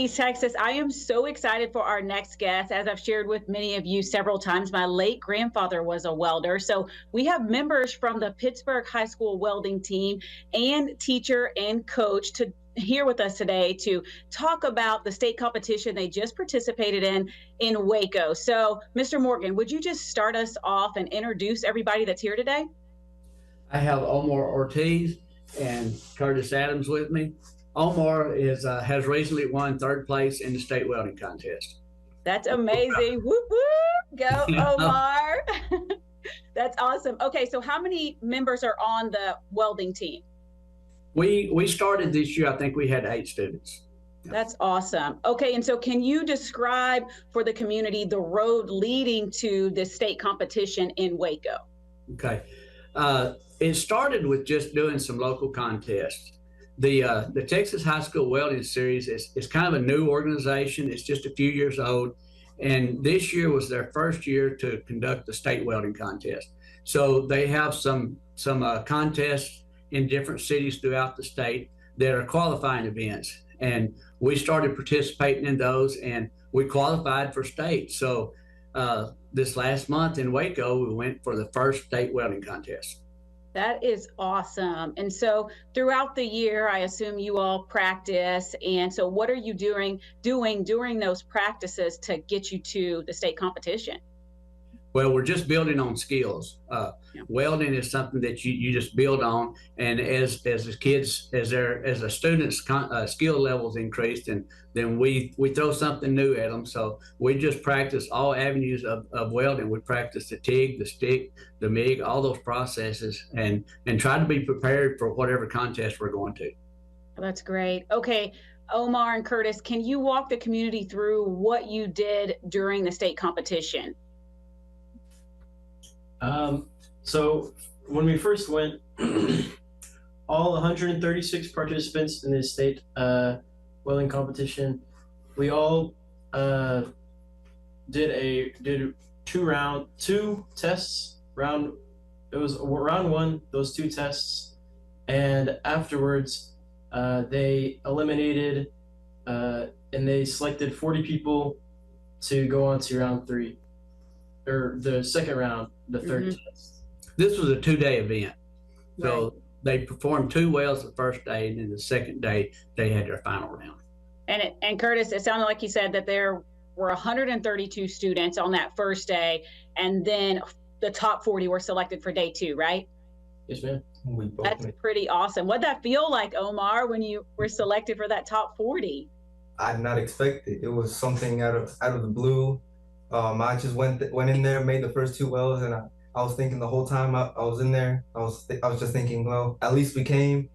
East Texas. I am so excited for our next guest. As I've shared with many of you several times, my late grandfather was a welder. So we have members from the Pittsburg High School welding team and teacher and coach to here with us today to talk about the state competition they just participated in Waco. So, Mr. Morgan, would you just start us off and introduce everybody that's here today? I have Omar Ortiz and Curtis Adams with me. Omar has recently won third place in the state welding contest. That's amazing. Whoop, whoop. Go, Omar. That's awesome. Okay, so how many members are on the welding team? We started this year, I think we had 8 students. That's awesome. Okay, and so can you describe for the community the road leading to this state competition in Waco? Okay. It started with just doing some local contests. The Texas High School Welding Series is kind of a new organization. It's just a few years old. And this year was their first year to conduct the state welding contest. So they have some contests in different cities throughout the state that are qualifying events. And we started participating in those and we qualified for state. So this last month in Waco, we went for the first state welding contest. That is awesome. And so throughout the year, I assume you all practice. And so what are you doing during those practices to get you to the state competition? Well, we're just building on skills. Welding is something that you just build on, and as the kids, as the students' skill levels increased, and then we throw something new at them. So we just practice all avenues of welding. We practice the TIG, the stick, the MIG, all those processes, and try to be prepared for whatever contest we're going to. That's great. Okay, Omar and Curtis, can you walk the community through what you did during the state competition? So when we first went, all 136 participants in this state welding competition, we all did two tests. It was round one, those 2 tests, and afterwards they eliminated and they selected 40 people to go on to round 3, or the second round, the third test. This was a 2-day event. So Right. they performed 2 welds the first day, and then the second day they had their final round. And Curtis, it sounded like you said that there were 132 students on that first day, and then the top 40 were selected for day 2, right? Yes, ma'am. That's pretty awesome. What'd that feel like, Omar, when you were selected for that top 40? I did not expect it. It was something out of the blue. I just went in there, made the first 2 welds, and I was thinking the whole time I was in there, I was just thinking, well, at least we came.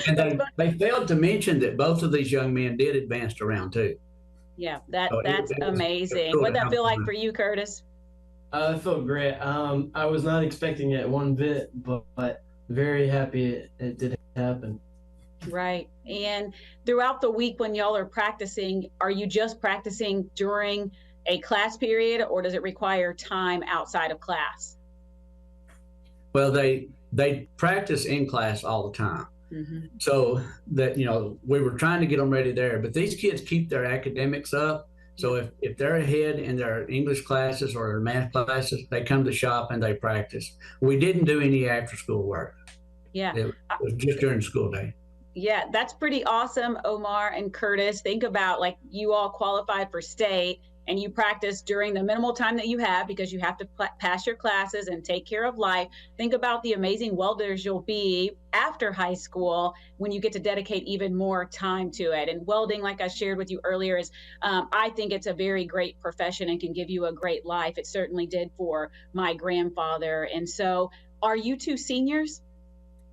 And they failed to mention that both of these young men did advance to round 2. Yeah, So that's amazing. cool What'd to that have feel like fun. for you, Curtis? It felt great. I was not expecting it one bit, but very happy it did happen. Right. And throughout the week when y'all are practicing, are you just practicing during a class period, or does it require time outside of class? Well, they practice in class all the time. Mm-hmm. So that, we were trying to get them ready there, but these kids keep their academics up. So if they're ahead in their English classes or their math classes, they come to shop and they practice. We didn't do any after school work. Yeah. It was just during the school day. Yeah, that's pretty awesome, Omar and Curtis. Think about, like, you all qualified for state and you practice during the minimal time that you have because you have to pass your classes and take care of life. Think about the amazing welders you'll be after high school when you get to dedicate even more time to it. And welding, like I shared with you earlier, is I think it's a very great profession and can give you a great life. It certainly did for my grandfather. And so, are you 2 seniors?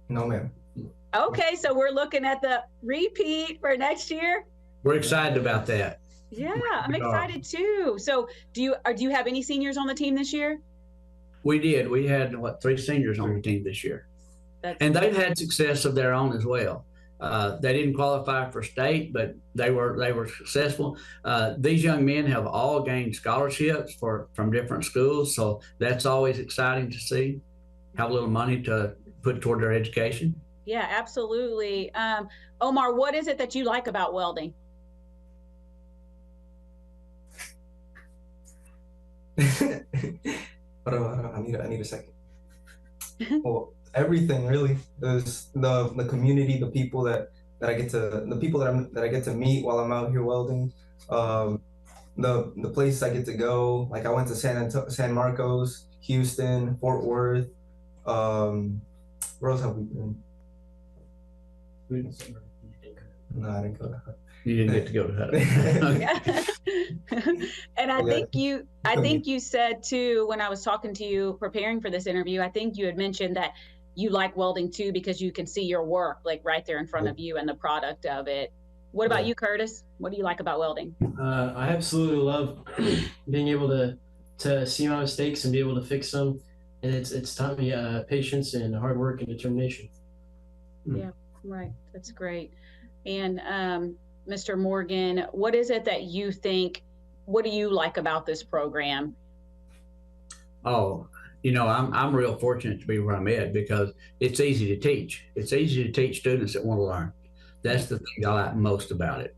No, ma'am. Okay, so we're looking at the repeat for next year. We're excited about that. Yeah, I'm excited too. So do you have any seniors on the team this year? We did. We had 3 seniors on the team this year. And they've had success of their own as well. They didn't qualify for state, but they were successful. These young men have all gained scholarships from different schools, so that's always exciting to see. Have a little money to put toward their education. Yeah, absolutely. Omar, what is it that you like about welding? Hold on, I need a second. Well, everything really. There's the community, the people that I get to, the people that I get to meet while I'm out here welding. Um, the places I get to go. Like I went to San Marcos, Houston, Fort Worth. Where else have we been? No, I didn't go to her. You didn't get to go to that. And I think you said too, when I was talking to you preparing for this interview, I think you had mentioned that you like welding too because you can see your work like right there in front of you and the product of it. What about you, Curtis? What do you like about welding? I absolutely love being able to see my mistakes and be able to fix them, and it's taught me patience and hard work and determination. Yeah, right. That's great. And Mr. Morgan, what is it that you think? What do you like about this program? Oh, I'm real fortunate to be where I'm at because it's easy to teach. It's easy to teach students that want to learn. That's the thing I like most about it.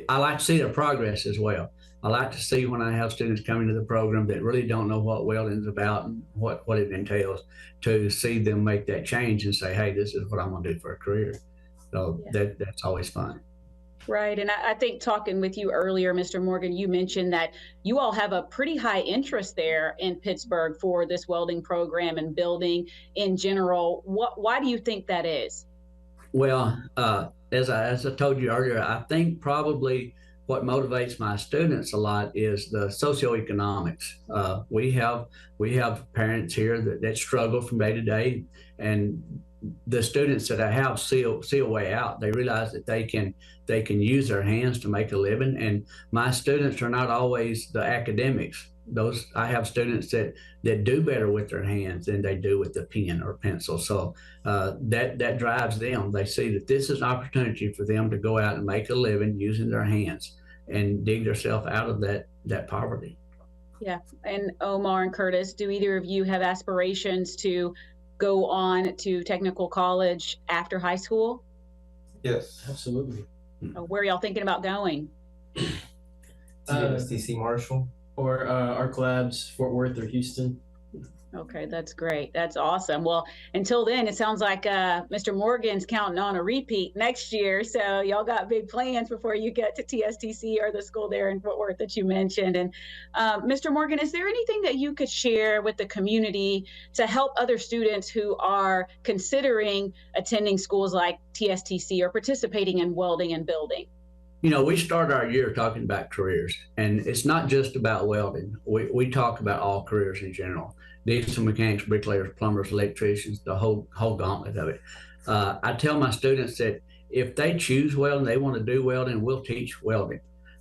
I like to see their progress as well. I like to see when I have students come into the program that really don't know what welding is about and what it entails, to see them make that change and say, hey, this is what I'm going to do for a career. So that's always fun. Right. And I think talking with you earlier, Mr. Morgan, you mentioned that you all have a pretty high interest there in Pittsburgh for this welding program and building in general. Why do you think that is? Well, as I told you earlier, I think probably what motivates my students a lot is the socioeconomics. We have parents here that struggle from day to day, and the students that I have see a way out. They realize that they can use their hands to make a living, and my students are not always the academics. I have students that do better with their hands than they do with the pen or pencil. So that drives them. They see that this is an opportunity for them to go out and make a living using their hands and dig themselves out of that poverty. Yeah. And Omar and Curtis, do either of you have aspirations to go on to technical college after high school? Yes, absolutely. Where are y'all thinking about going? TC Marshall. Or Arc Labs, Fort Worth, or Houston. Okay, that's great. That's awesome. Well, until then, it sounds like Mr. Morgan's counting on a repeat next year. So y'all got big plans before you get to TSTC or the school there in Fort Worth that you mentioned. And Mr. Morgan, is there anything that you could share with the community to help other students who are considering attending schools like TSTC or participating in welding and building? We start our year talking about careers, and it's not just about welding. We talk about all careers in general: diesel mechanics, bricklayers, plumbers, electricians, the whole gauntlet of it. I tell my students that if they choose welding, they want to do welding, we'll teach welding.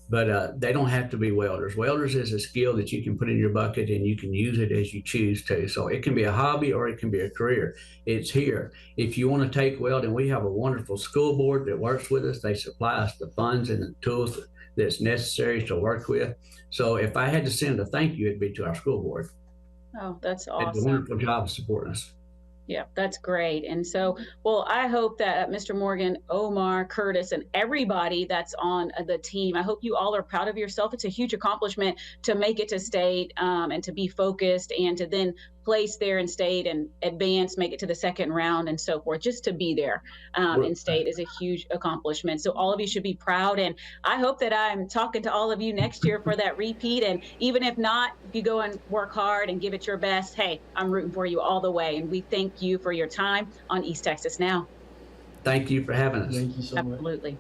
But they don't have to be welders. Welders is a skill that you can put in your bucket and you can use it as you choose to. So it can be a hobby or it can be a career. It's here. If you want to take welding, we have a wonderful school board that works with us. They supply us the funds and the tools that's necessary to work with. So if I had to send a thank you, it'd be to our school board. Oh, that's awesome. It's a wonderful job supporting us. Yeah, that's great. And so, well, I hope that Mr. Morgan, Omar, Curtis, and everybody that's on the team, I hope you all are proud of yourself. It's a huge accomplishment to make it to state and to be focused and to then place there in state and advance, make it to the second round and so forth. Just to be there in state is a huge accomplishment. So all of you should be proud. And I hope that I'm talking to all of you next year for that repeat. And even if not, you go and work hard and give it your best. Hey, I'm rooting for you all the way. And we thank you for your time on East Texas Now. Thank you for having us. Thank you so much. Absolutely.